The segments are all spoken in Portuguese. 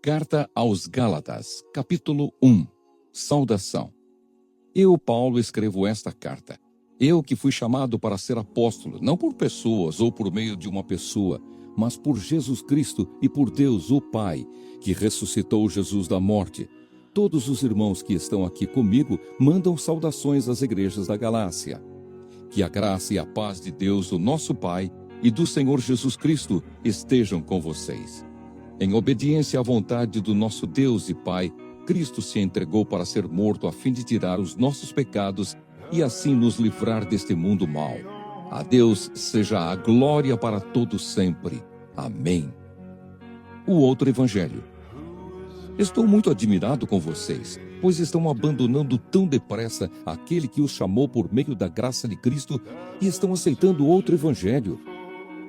Carta aos Gálatas, capítulo 1. Saudação. Eu, Paulo, escrevo esta carta. Eu que fui chamado para ser apóstolo, não por pessoas ou por meio de uma pessoa, mas por Jesus Cristo e por Deus, o Pai, que ressuscitou Jesus da morte. Todos os irmãos que estão aqui comigo mandam saudações às igrejas da Galácia. Que a graça e a paz de Deus, o nosso Pai, e do Senhor Jesus Cristo estejam com vocês. Em obediência à vontade do nosso Deus e Pai, Cristo se entregou para ser morto a fim de tirar os nossos pecados e assim nos livrar deste mundo mau. A Deus seja a glória para todos sempre. Amém. O outro evangelho. Estou muito admirado com vocês, pois estão abandonando tão depressa aquele que os chamou por meio da graça de Cristo e estão aceitando outro evangelho.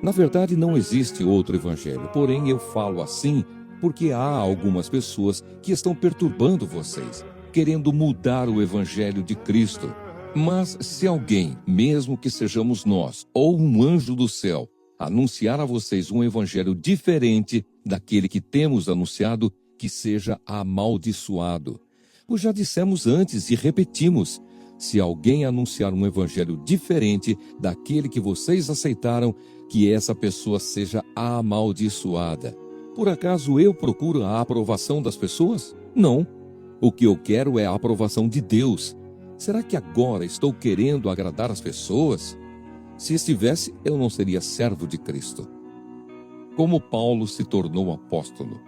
Na verdade, não existe outro evangelho, porém eu falo assim porque há algumas pessoas que estão perturbando vocês, querendo mudar o evangelho de Cristo. Mas se alguém, mesmo que sejamos nós ou um anjo do céu, anunciar a vocês um evangelho diferente daquele que temos anunciado, que seja amaldiçoado. Pois já dissemos antes e repetimos, se alguém anunciar um evangelho diferente daquele que vocês aceitaram, que essa pessoa seja amaldiçoada. Por acaso eu procuro a aprovação das pessoas? Não. O que eu quero é a aprovação de Deus. Será que agora estou querendo agradar as pessoas? Se estivesse, eu não seria servo de Cristo. Como Paulo se tornou apóstolo?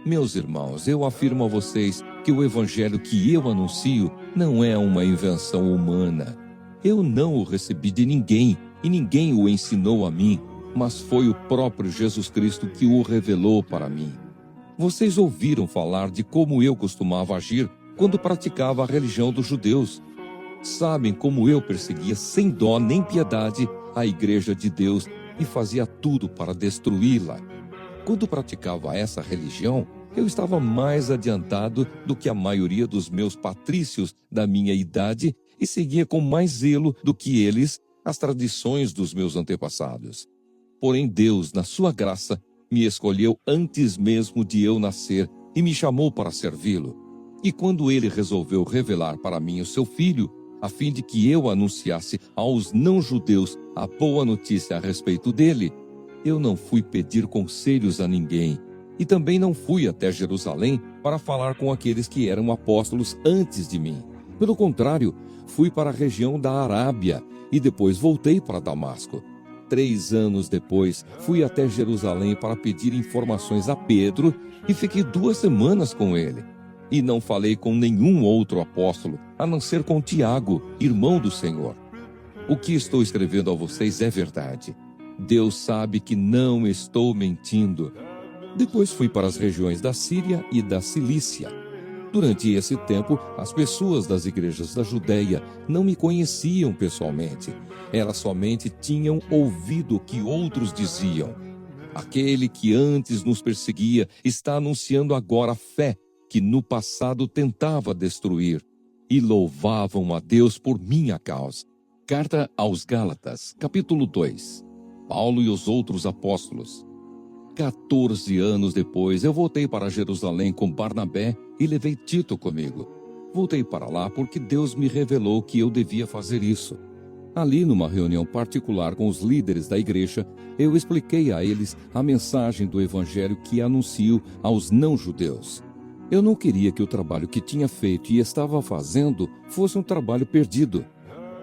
Meus irmãos, eu afirmo a vocês que o evangelho que eu anuncio não é uma invenção humana. Eu não o recebi de ninguém e ninguém o ensinou a mim, mas foi o próprio Jesus Cristo que o revelou para mim. Vocês ouviram falar de como eu costumava agir quando praticava a religião dos judeus. Sabem como eu perseguia sem dó nem piedade a igreja de Deus e fazia tudo para destruí-la. Quando praticava essa religião, eu estava mais adiantado do que a maioria dos meus patrícios da minha idade e seguia com mais zelo do que eles as tradições dos meus antepassados. Porém, Deus, na sua graça, me escolheu antes mesmo de eu nascer e me chamou para servi-lo. E quando ele resolveu revelar para mim o seu filho, a fim de que eu anunciasse aos não-judeus a boa notícia a respeito dele, eu não fui pedir conselhos a ninguém, e também não fui até Jerusalém para falar com aqueles que eram apóstolos antes de mim. Pelo contrário, fui para a região da Arábia e depois voltei para Damasco. 3 anos depois, fui até Jerusalém para pedir informações a Pedro e fiquei 2 semanas com ele. E não falei com nenhum outro apóstolo, a não ser com Tiago, irmão do Senhor. O que estou escrevendo a vocês é verdade. Deus sabe que não estou mentindo. Depois fui para as regiões da Síria e da Cilícia. Durante esse tempo, as pessoas das igrejas da Judeia não me conheciam pessoalmente. Elas somente tinham ouvido o que outros diziam. Aquele que antes nos perseguia está anunciando agora a fé que no passado tentava destruir. E louvavam a Deus por minha causa. Carta aos Gálatas, capítulo 2. Paulo e os outros apóstolos. 14 anos depois, eu voltei para Jerusalém com Barnabé e levei Tito comigo. Voltei para lá porque Deus me revelou que eu devia fazer isso. Ali, numa reunião particular com os líderes da igreja, eu expliquei a eles a mensagem do evangelho que anuncio aos não-judeus. Eu não queria que o trabalho que tinha feito e estava fazendo fosse um trabalho perdido.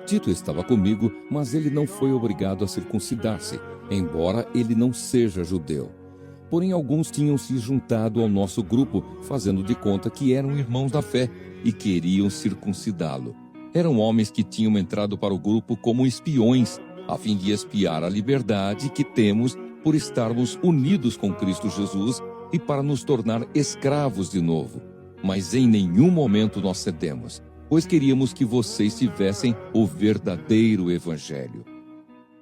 Tito estava comigo, mas ele não foi obrigado a circuncidar-se, embora ele não seja judeu. Porém, alguns tinham se juntado ao nosso grupo, fazendo de conta que eram irmãos da fé e queriam circuncidá-lo. Eram homens que tinham entrado para o grupo como espiões, a fim de espiar a liberdade que temos por estarmos unidos com Cristo Jesus e para nos tornar escravos de novo. Mas em nenhum momento nós cedemos, pois queríamos que vocês tivessem o verdadeiro evangelho.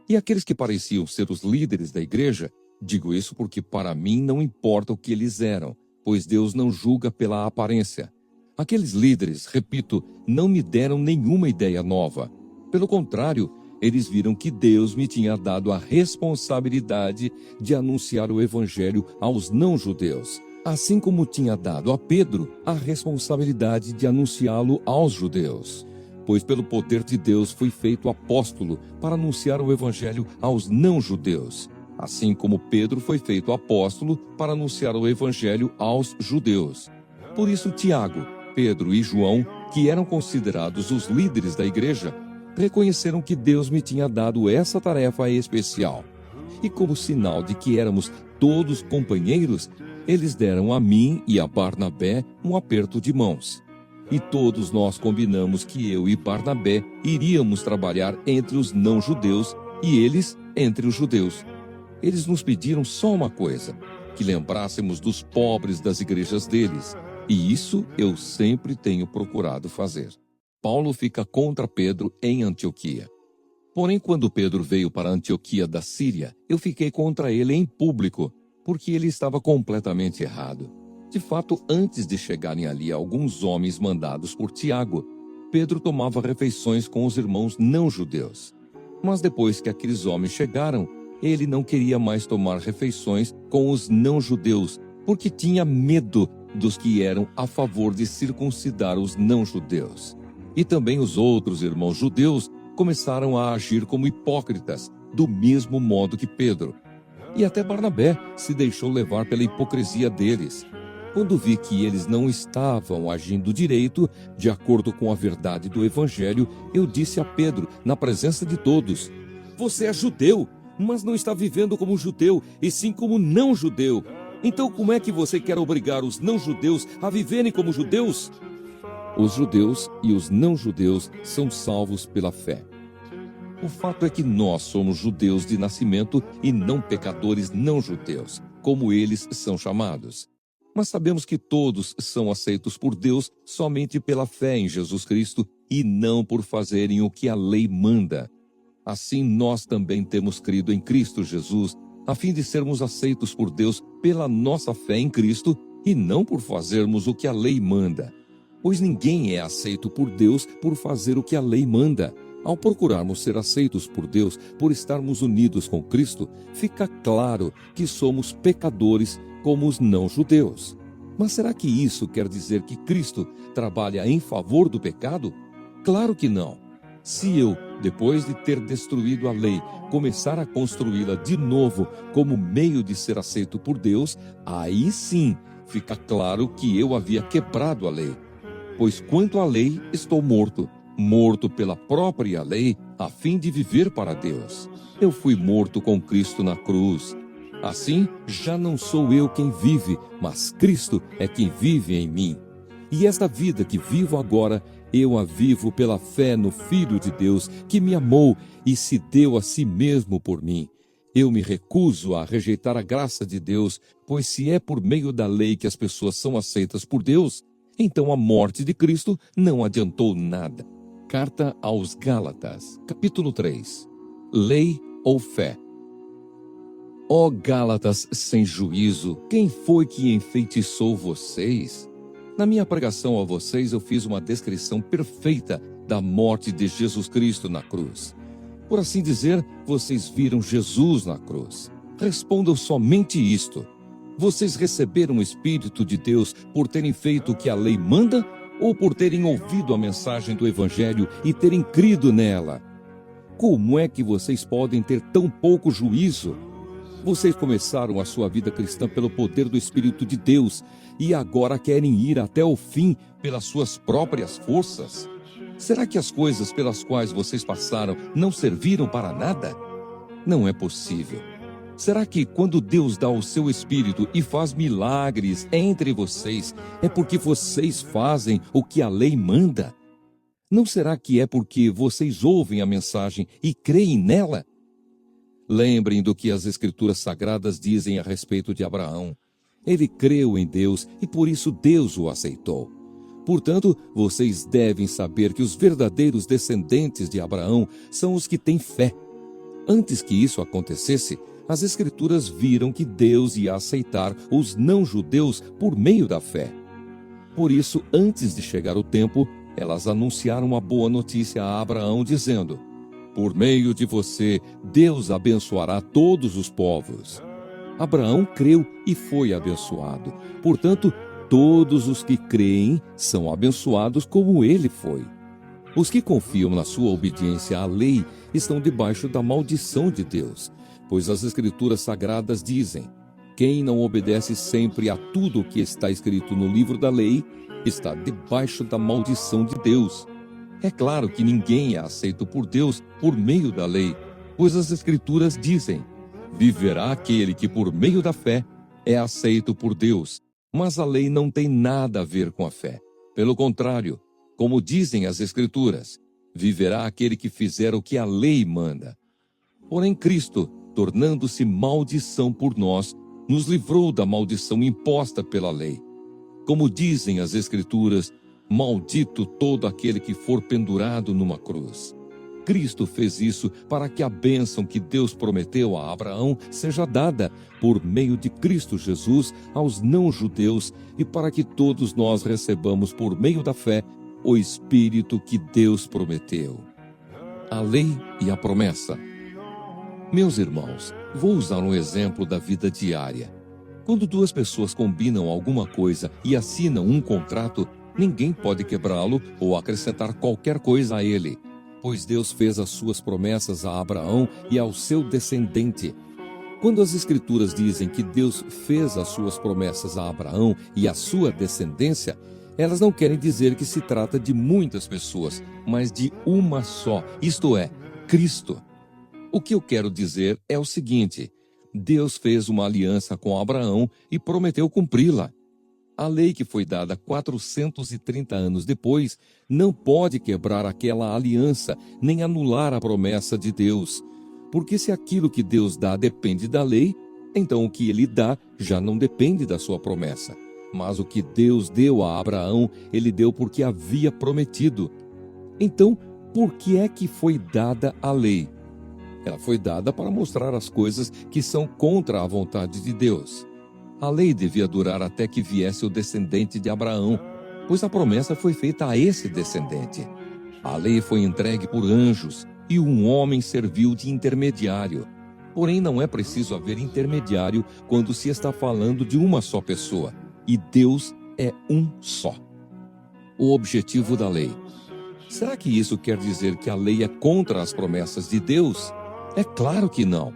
E aqueles que pareciam ser os líderes da igreja, digo isso porque para mim não importa o que eles eram, pois Deus não julga pela aparência. Aqueles líderes, repito, não me deram nenhuma ideia nova. Pelo contrário, eles viram que Deus me tinha dado a responsabilidade de anunciar o evangelho aos não-judeus. assim como tinha dado a Pedro a responsabilidade de anunciá-lo aos judeus. Pois pelo poder de Deus fui feito apóstolo para anunciar o evangelho aos não-judeus, assim como Pedro foi feito apóstolo para anunciar o evangelho aos judeus. Por isso Tiago, Pedro e João, que eram considerados os líderes da igreja, reconheceram que Deus me tinha dado essa tarefa especial. E como sinal de que éramos todos companheiros, eles deram a mim e a Barnabé um aperto de mãos. E todos nós combinamos que eu e Barnabé iríamos trabalhar entre os não-judeus e eles entre os judeus. Eles nos pediram só uma coisa, que lembrássemos dos pobres das igrejas deles, e isso eu sempre tenho procurado fazer. Paulo fica contra Pedro em Antioquia. Porém, quando Pedro veio para Antioquia da Síria, eu fiquei contra ele em público, porque ele estava completamente errado. De fato, antes de chegarem ali alguns homens mandados por Tiago, Pedro tomava refeições com os irmãos não-judeus. Mas depois que aqueles homens chegaram, ele não queria mais tomar refeições com os não-judeus, porque tinha medo dos que eram a favor de circuncidar os não-judeus. E também os outros irmãos judeus começaram a agir como hipócritas, do mesmo modo que Pedro. E até Barnabé se deixou levar pela hipocrisia deles. Quando vi que eles não estavam agindo direito, de acordo com a verdade do Evangelho, eu disse a Pedro, na presença de todos: "Você é judeu, mas não está vivendo como judeu, e sim como não-judeu. Então como é que você quer obrigar os não-judeus a viverem como judeus?" Os judeus e os não-judeus são salvos pela fé. O fato é que nós somos judeus de nascimento e não pecadores não-judeus, como eles são chamados. Mas sabemos que todos são aceitos por Deus somente pela fé em Jesus Cristo e não por fazerem o que a lei manda. Assim, nós também temos crido em Cristo Jesus, a fim de sermos aceitos por Deus pela nossa fé em Cristo e não por fazermos o que a lei manda. Pois ninguém é aceito por Deus por fazer o que a lei manda. Ao procurarmos ser aceitos por Deus por estarmos unidos com Cristo, fica claro que somos pecadores como os não-judeus. Mas será que isso quer dizer que Cristo trabalha em favor do pecado? Claro que não. Se eu, depois de ter destruído a lei, começar a construí-la de novo como meio de ser aceito por Deus, aí sim fica claro que eu havia quebrado a lei. Pois quanto à lei, estou morto pela própria lei, a fim de viver para Deus. Eu fui morto com Cristo na cruz. Assim, já não sou eu quem vive, mas Cristo é quem vive em mim. E esta vida que vivo agora, eu a vivo pela fé no Filho de Deus, que me amou e se deu a si mesmo por mim. Eu me recuso a rejeitar a graça de Deus, pois se é por meio da lei que as pessoas são aceitas por Deus, então a morte de Cristo não adiantou nada. Carta aos Gálatas, capítulo 3. Lei ou fé? Ó Gálatas sem juízo, quem foi que enfeitiçou vocês? Na minha pregação a vocês eu fiz uma descrição perfeita da morte de Jesus Cristo na cruz. Por assim dizer, vocês viram Jesus na cruz. Respondam somente isto: vocês receberam o Espírito de Deus por terem feito o que a lei manda ou por terem ouvido a mensagem do Evangelho e terem crido nela? Como é que vocês podem ter tão pouco juízo? Vocês começaram a sua vida cristã pelo poder do Espírito de Deus e agora querem ir até o fim pelas suas próprias forças? Será que as coisas pelas quais vocês passaram não serviram para nada? Não é possível. Será que quando Deus dá o seu Espírito e faz milagres entre vocês, é porque vocês fazem o que a lei manda? Não será que é porque vocês ouvem a mensagem e creem nela? Lembrem do que as Escrituras Sagradas dizem a respeito de Abraão. Ele creu em Deus e por isso Deus o aceitou. Portanto, vocês devem saber que os verdadeiros descendentes de Abraão são os que têm fé. Antes que isso acontecesse, as Escrituras viram que Deus ia aceitar os não-judeus por meio da fé. Por isso, antes de chegar o tempo, elas anunciaram a boa notícia a Abraão, dizendo: por meio de você, Deus abençoará todos os povos. Abraão creu e foi abençoado. Portanto, todos os que creem são abençoados como ele foi. Os que confiam na sua obediência à lei estão debaixo da maldição de Deus, pois as Escrituras Sagradas dizem: quem não obedece sempre a tudo o que está escrito no livro da lei está debaixo da maldição de Deus. É claro que ninguém é aceito por Deus por meio da lei, pois as Escrituras dizem: viverá aquele que por meio da fé é aceito por Deus. Mas a lei não tem nada a ver com a fé. Pelo contrário, como dizem as Escrituras, viverá aquele que fizer o que a lei manda. Porém, Cristo, tornando-se maldição por nós, nos livrou da maldição imposta pela lei. Como dizem as Escrituras, maldito todo aquele que for pendurado numa cruz. Cristo fez isso para que a bênção que Deus prometeu a Abraão seja dada por meio de Cristo Jesus aos não-judeus e para que todos nós recebamos por meio da fé o Espírito que Deus prometeu. A lei e a promessa. Meus irmãos, vou usar um exemplo da vida diária. Quando duas pessoas combinam alguma coisa e assinam um contrato, ninguém pode quebrá-lo ou acrescentar qualquer coisa a ele, pois Deus fez as suas promessas a Abraão e ao seu descendente. Quando as Escrituras dizem que Deus fez as suas promessas a Abraão e à sua descendência, elas não querem dizer que se trata de muitas pessoas, mas de uma só, isto é, Cristo. O que eu quero dizer é o seguinte: Deus fez uma aliança com Abraão e prometeu cumpri-la. A lei que foi dada 430 anos depois não pode quebrar aquela aliança, nem anular a promessa de Deus. Porque se aquilo que Deus dá depende da lei, então o que ele dá já não depende da sua promessa. Mas o que Deus deu a Abraão, ele deu porque havia prometido. Então, por que é que foi dada a lei? Ela foi dada para mostrar as coisas que são contra a vontade de Deus. A lei devia durar até que viesse o descendente de Abraão, pois a promessa foi feita a esse descendente. A lei foi entregue por anjos e um homem serviu de intermediário. Porém, não é preciso haver intermediário quando se está falando de uma só pessoa, e Deus é um só. O objetivo da lei. Será que isso quer dizer que a lei é contra as promessas de Deus? É claro que não.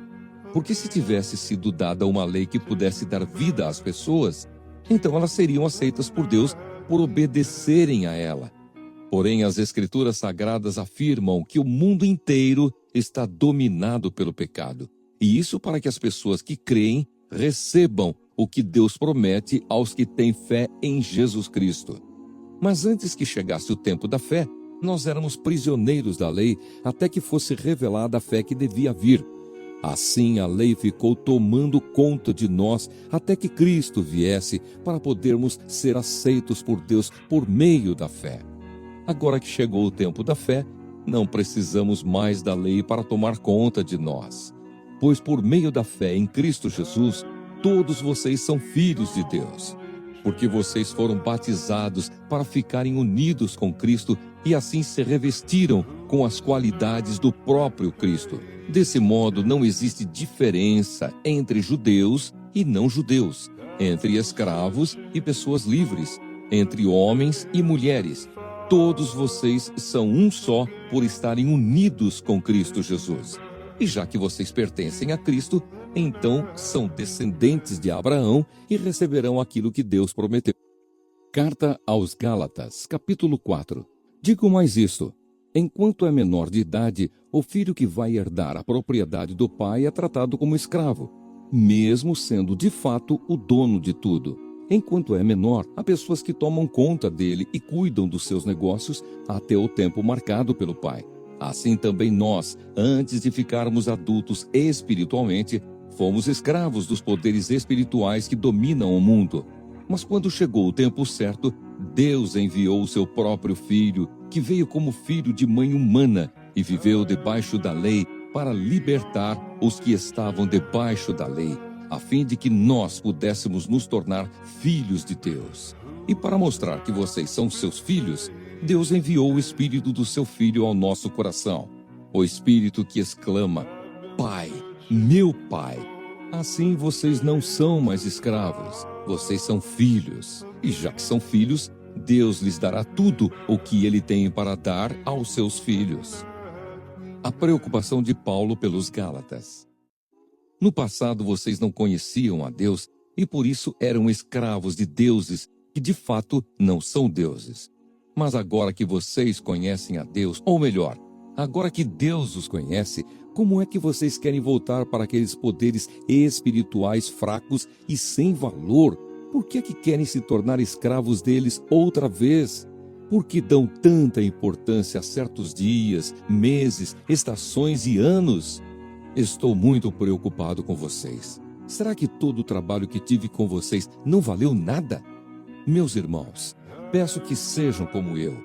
Porque se tivesse sido dada uma lei que pudesse dar vida às pessoas, então elas seriam aceitas por Deus por obedecerem a ela. Porém, as Escrituras Sagradas afirmam que o mundo inteiro está dominado pelo pecado. E isso para que as pessoas que creem recebam o que Deus promete aos que têm fé em Jesus Cristo. Mas antes que chegasse o tempo da fé, nós éramos prisioneiros da lei até que fosse revelada a fé que devia vir. Assim a lei ficou tomando conta de nós até que Cristo viesse para podermos ser aceitos por Deus por meio da fé. Agora que chegou o tempo da fé, não precisamos mais da lei para tomar conta de nós. Pois por meio da fé em Cristo Jesus, todos vocês são filhos de Deus. Porque vocês foram batizados para ficarem unidos com Cristo e assim se revestiram com as qualidades do próprio Cristo. Desse modo, não existe diferença entre judeus e não-judeus, entre escravos e pessoas livres, entre homens e mulheres. Todos vocês são um só por estarem unidos com Cristo Jesus. E já que vocês pertencem a Cristo, então são descendentes de Abraão e receberão aquilo que Deus prometeu. Carta aos Gálatas, capítulo 4. Digo mais isto: enquanto é menor de idade, o filho que vai herdar a propriedade do pai é tratado como escravo, mesmo sendo de fato o dono de tudo. Enquanto é menor, há pessoas que tomam conta dele e cuidam dos seus negócios até o tempo marcado pelo pai. Assim também nós, antes de ficarmos adultos espiritualmente, fomos escravos dos poderes espirituais que dominam o mundo. Mas quando chegou o tempo certo, Deus enviou o seu próprio Filho, que veio como filho de mãe humana e viveu debaixo da lei para libertar os que estavam debaixo da lei, a fim de que nós pudéssemos nos tornar filhos de Deus. E para mostrar que vocês são seus filhos, Deus enviou o Espírito do seu Filho ao nosso coração. O Espírito que exclama: Pai, meu Pai. Assim vocês não são mais escravos, vocês são filhos. E já que são filhos, Deus lhes dará tudo o que Ele tem para dar aos seus filhos. A preocupação de Paulo pelos Gálatas. No passado vocês não conheciam a Deus e por isso eram escravos de deuses que de fato não são deuses. Mas agora que vocês conhecem a Deus, ou melhor, agora que Deus os conhece, como é que vocês querem voltar para aqueles poderes espirituais fracos e sem valor? Por que é que querem se tornar escravos deles outra vez? Por que dão tanta importância a certos dias, meses, estações e anos? Estou muito preocupado com vocês. Será que todo o trabalho que tive com vocês não valeu nada? Meus irmãos, peço que sejam como eu.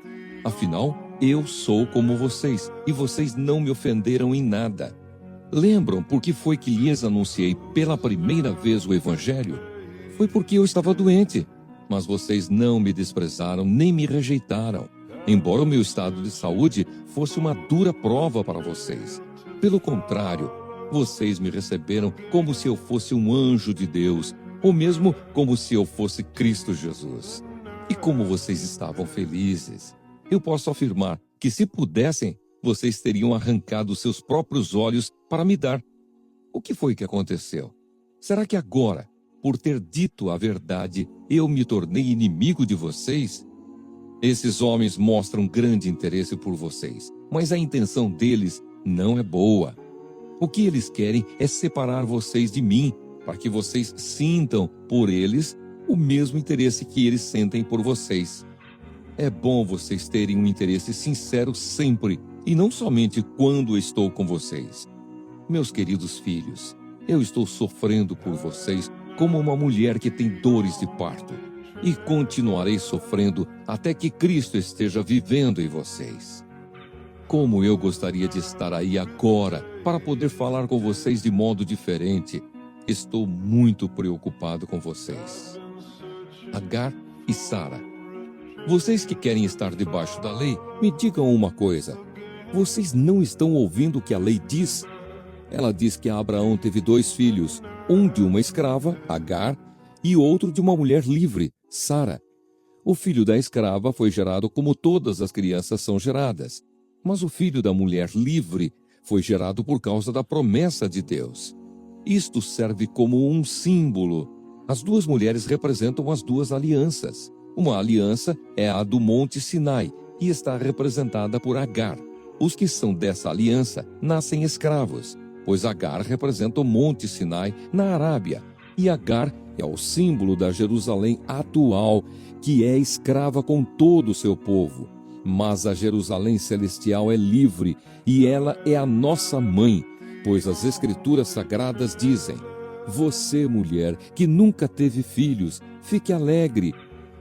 Afinal, eu sou como vocês, e vocês não me ofenderam em nada. Lembram por que foi que lhes anunciei pela primeira vez o Evangelho? Foi porque eu estava doente. Mas vocês não me desprezaram nem me rejeitaram, embora o meu estado de saúde fosse uma dura prova para vocês. Pelo contrário, vocês me receberam como se eu fosse um anjo de Deus, ou mesmo como se eu fosse Cristo Jesus. E como vocês estavam felizes. Eu posso afirmar que, se pudessem, vocês teriam arrancado seus próprios olhos para me dar. O que foi que aconteceu? Será que agora, por ter dito a verdade, eu me tornei inimigo de vocês? Esses homens mostram grande interesse por vocês, mas a intenção deles não é boa. O que eles querem é separar vocês de mim, para que vocês sintam por eles o mesmo interesse que eles sentem por vocês. É bom vocês terem um interesse sincero sempre, e não somente quando estou com vocês. Meus queridos filhos, eu estou sofrendo por vocês como uma mulher que tem dores de parto, e continuarei sofrendo até que Cristo esteja vivendo em vocês. Como eu gostaria de estar aí agora para poder falar com vocês de modo diferente. Estou muito preocupado com vocês. Agar e Sara. Vocês que querem estar debaixo da lei, me digam uma coisa. Vocês não estão ouvindo o que a lei diz? Ela diz que Abraão teve 2 filhos, um de uma escrava, Agar, e outro de uma mulher livre, Sara. O filho da escrava foi gerado como todas as crianças são geradas, mas o filho da mulher livre foi gerado por causa da promessa de Deus. Isto serve como um símbolo. As 2 mulheres representam as 2 alianças. Uma aliança é a do Monte Sinai e está representada por Agar. Os que são dessa aliança nascem escravos, pois Agar representa o Monte Sinai na Arábia, e Agar é o símbolo da Jerusalém atual, que é escrava com todo o seu povo. Mas a Jerusalém celestial é livre, e ela é a nossa mãe, pois as Escrituras Sagradas dizem: você, mulher, que nunca teve filhos, fique alegre.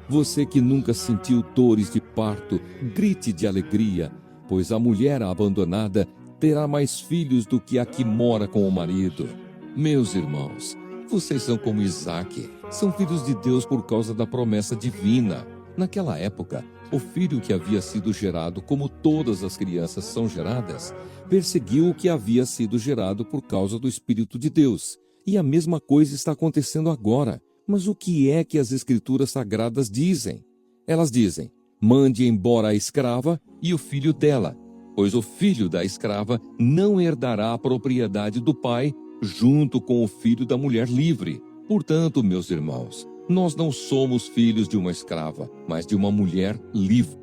Você que nunca sentiu dores de parto, grite de alegria, pois a mulher abandonada terá mais filhos do que a que mora com o marido. Meus irmãos, vocês são como Isaque, são filhos de Deus por causa da promessa divina. Naquela época, o filho que havia sido gerado como todas as crianças são geradas, perseguiu o que havia sido gerado por causa do Espírito de Deus. E a mesma coisa está acontecendo agora. Mas o que é que as Escrituras Sagradas dizem? Elas dizem: mande embora a escrava e o filho dela, pois o filho da escrava não herdará a propriedade do pai junto com o filho da mulher livre. Portanto, meus irmãos, nós não somos filhos de uma escrava, mas de uma mulher livre.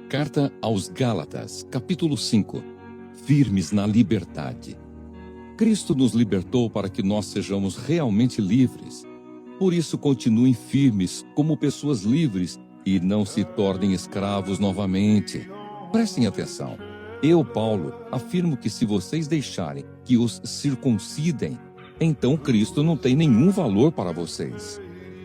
Carta aos Gálatas, capítulo 5. Firmes na liberdade. Cristo nos libertou para que nós sejamos realmente livres. Por isso, continuem firmes como pessoas livres e não se tornem escravos novamente. Prestem atenção. Eu, Paulo, afirmo que se vocês deixarem que os circuncidem, então Cristo não tem nenhum valor para vocês.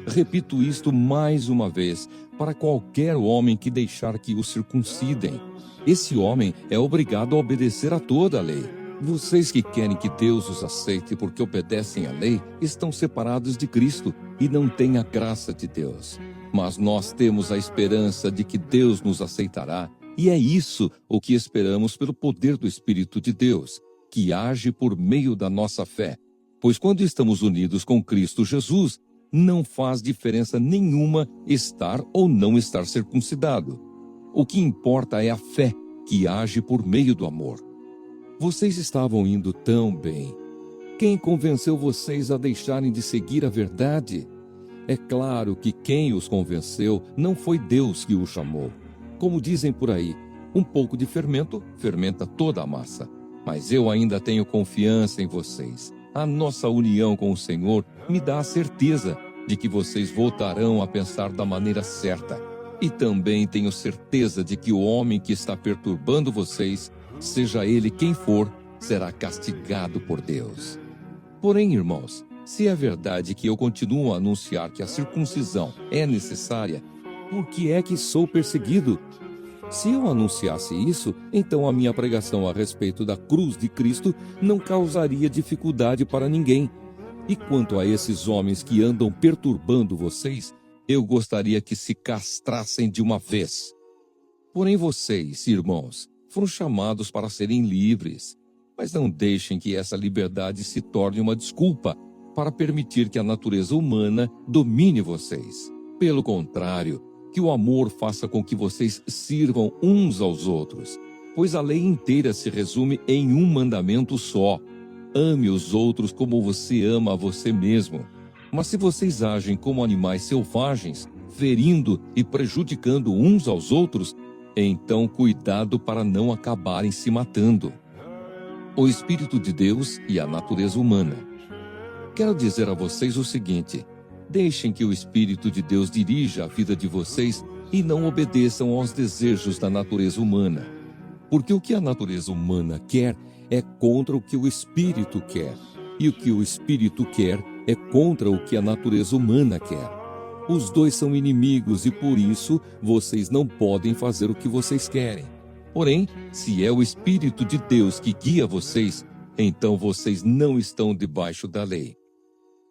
Repito isto mais uma vez, para qualquer homem que deixar que o circuncidem. Esse homem é obrigado a obedecer a toda a lei. Vocês que querem que Deus os aceite porque obedecem à lei, estão separados de Cristo e não têm a graça de Deus. Mas nós temos a esperança de que Deus nos aceitará, e é isso o que esperamos pelo poder do Espírito de Deus, que age por meio da nossa fé. Pois quando estamos unidos com Cristo Jesus, não faz diferença nenhuma estar ou não estar circuncidado. O que importa é a fé que age por meio do amor. Vocês estavam indo tão bem. Quem convenceu vocês a deixarem de seguir a verdade? É claro que quem os convenceu não foi Deus que os chamou. Como dizem por aí, um pouco de fermento fermenta toda a massa. Mas eu ainda tenho confiança em vocês. A nossa união com o Senhor me dá a certeza de que vocês voltarão a pensar da maneira certa. E também tenho certeza de que o homem que está perturbando vocês, seja ele quem for, será castigado por Deus. Porém, irmãos, se é verdade que eu continuo a anunciar que a circuncisão é necessária, por que é que sou perseguido? Se eu anunciasse isso, então a minha pregação a respeito da cruz de Cristo não causaria dificuldade para ninguém. E quanto a esses homens que andam perturbando vocês, eu gostaria que se castrassem de uma vez. Porém vocês, irmãos, foram chamados para serem livres, mas não deixem que essa liberdade se torne uma desculpa para permitir que a natureza humana domine vocês. Pelo contrário, que o amor faça com que vocês sirvam uns aos outros, pois a lei inteira se resume em um mandamento só: ame os outros como você ama a você mesmo. Mas se vocês agem como animais selvagens, ferindo e prejudicando uns aos outros, então cuidado para não acabarem se matando. O Espírito de Deus e a natureza humana. Quero dizer a vocês o seguinte: deixem que o Espírito de Deus dirija a vida de vocês e não obedeçam aos desejos da natureza humana. Porque o que a natureza humana quer é contra o que o Espírito quer, e o que o Espírito quer é contra o que a natureza humana quer. Os dois são inimigos e por isso vocês não podem fazer o que vocês querem. Porém, se é o Espírito de Deus que guia vocês, então vocês não estão debaixo da lei.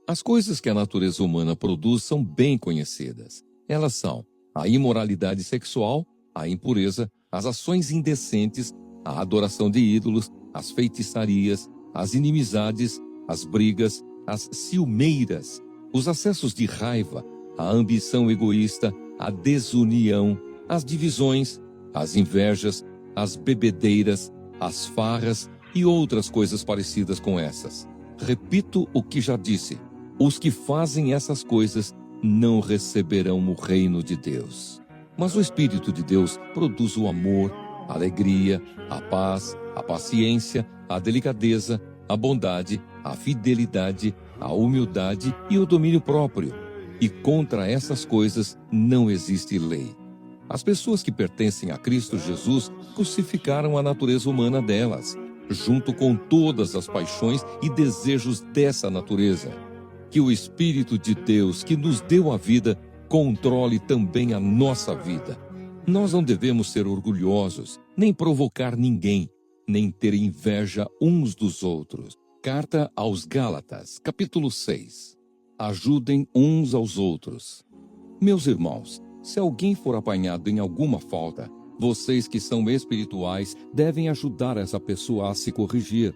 As coisas que a natureza humana produz são bem conhecidas. Elas são a imoralidade sexual, a impureza, as ações indecentes, a adoração de ídolos, as feitiçarias, as inimizades, as brigas, as ciumeiras, os acessos de raiva, a ambição egoísta, a desunião, as divisões, as invejas, as bebedeiras, as farras e outras coisas parecidas com essas. Repito o que já disse: os que fazem essas coisas não receberão o reino de Deus. Mas o Espírito de Deus produz o amor, a alegria, a paz, a paciência, a delicadeza, a bondade, a fidelidade, a humildade e o domínio próprio. E contra essas coisas não existe lei. As pessoas que pertencem a Cristo Jesus crucificaram a natureza humana delas, junto com todas as paixões e desejos dessa natureza. Que o Espírito de Deus, que nos deu a vida, controle também a nossa vida. Nós não devemos ser orgulhosos, nem provocar ninguém, nem ter inveja uns dos outros. Carta aos Gálatas, capítulo 6. Ajudem uns aos outros. Meus irmãos, se alguém for apanhado em alguma falta, vocês que são espirituais devem ajudar essa pessoa a se corrigir.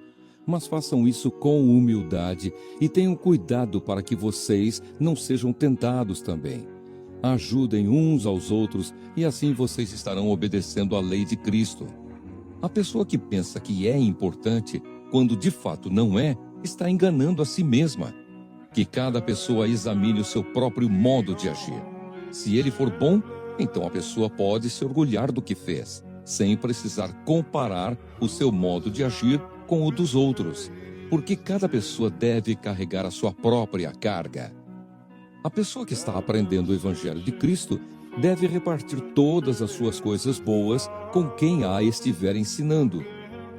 Mas façam isso com humildade e tenham cuidado para que vocês não sejam tentados também. Ajudem uns aos outros e assim vocês estarão obedecendo à lei de Cristo. A pessoa que pensa que é importante, quando de fato não é, está enganando a si mesma. Que cada pessoa examine o seu próprio modo de agir. Se ele for bom, então a pessoa pode se orgulhar do que fez, sem precisar comparar o seu modo de agir com o dos outros, porque cada pessoa deve carregar a sua própria carga. A pessoa que está aprendendo o Evangelho de Cristo deve repartir todas as suas coisas boas com quem a estiver ensinando.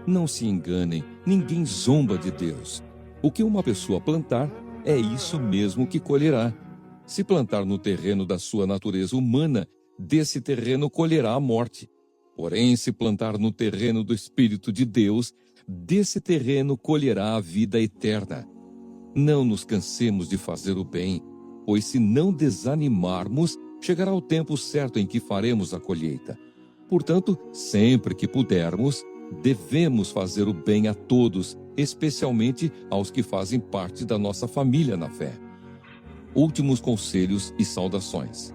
Não se enganem, ninguém zomba de Deus. O que uma pessoa plantar, é isso mesmo que colherá. Se plantar no terreno da sua natureza humana, desse terreno colherá a morte. Porém, se plantar no terreno do Espírito de Deus, desse terreno colherá a vida eterna. Não nos cansemos de fazer o bem, pois se não desanimarmos, chegará o tempo certo em que faremos a colheita. Portanto, sempre que pudermos, Devemos fazer o bem a todos, especialmente aos que fazem parte da nossa família na fé. Últimos conselhos e saudações.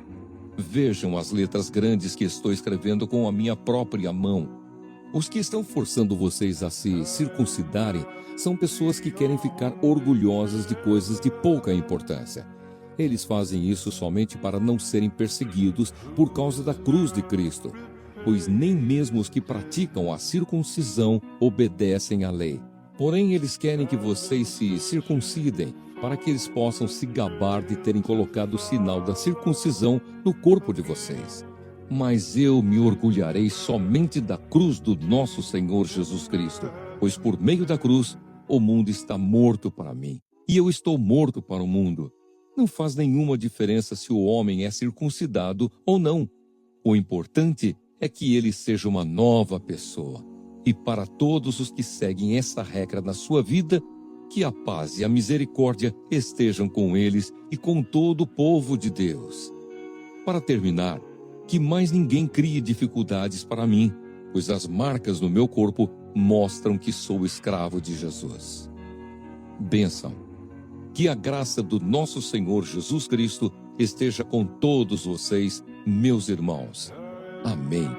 Vejam as letras grandes que estou escrevendo com a minha própria mão. Os que estão forçando vocês a se circuncidarem são pessoas que querem ficar orgulhosas de coisas de pouca importância. Eles fazem isso somente para não serem perseguidos por causa da cruz de Cristo, pois nem mesmo os que praticam a circuncisão obedecem à lei. Porém, eles querem que vocês se circuncidem, para que eles possam se gabar de terem colocado o sinal da circuncisão no corpo de vocês. Mas eu me orgulharei somente da cruz do nosso Senhor Jesus Cristo, pois por meio da cruz o mundo está morto para mim, e eu estou morto para o mundo. Não faz nenhuma diferença se o homem é circuncidado ou não. O importante é que ele seja uma nova pessoa. E para todos os que seguem essa regra na sua vida, que a paz e a misericórdia estejam com eles e com todo o povo de Deus. Para terminar, que mais ninguém crie dificuldades para mim, pois as marcas no meu corpo mostram que sou escravo de Jesus. Bênção. Que a graça do nosso Senhor Jesus Cristo esteja com todos vocês, meus irmãos. Amém.